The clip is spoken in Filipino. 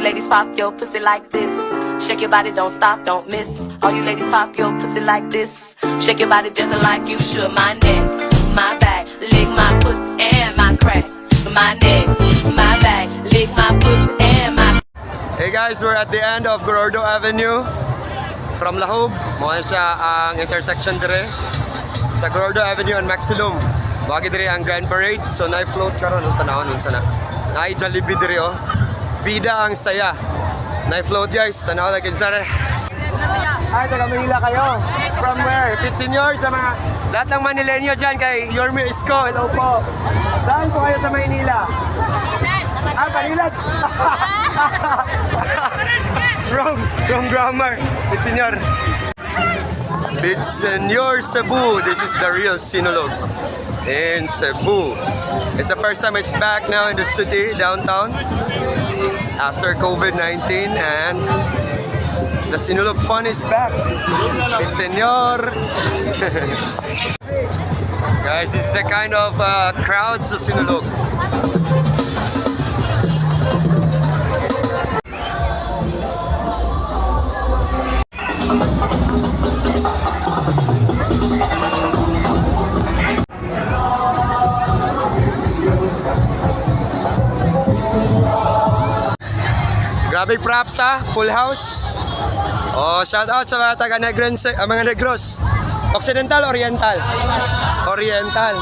you ladies pop your pussy like this. Shake your body, don't stop, don't miss. All you ladies pop your pussy like this. Shake your body just like you should. My neck, my back, lick my pussy and my crack. My neck, my back, lick my pussy and my. Hey guys, we're at the end of Gordo Avenue from Lahub. Mukha siya ang intersection dire sa Gordo Avenue and Maximum. Wagi dire ang Grand Parade. So na-float karon ang tanawon unsa na. Naay Jollibee dire oh. Bida ang saya. Na-float guys, tanaw na kinsara. Ay, taga Manila kayo. From where? Pit Senior sa mga lahat ng Manilenyo dyan kay Yorme Isko. Hello po. Saan po kayo sa Maynila? Ah, Panilat. From grammar. Pit Senior. Pit Senior Cebu. This is the real Sinulog in Cebu. It's the first time it's back now in the city, downtown, after COVID-19, and the Sinulog fun is back. Pit Senior. Guys, this is the kind of crowd sa Sinulog. Grabe props ha, full house. Oh, shout out sa mga taga Negros, mga Negros. Occidental, Oriental. Oriental.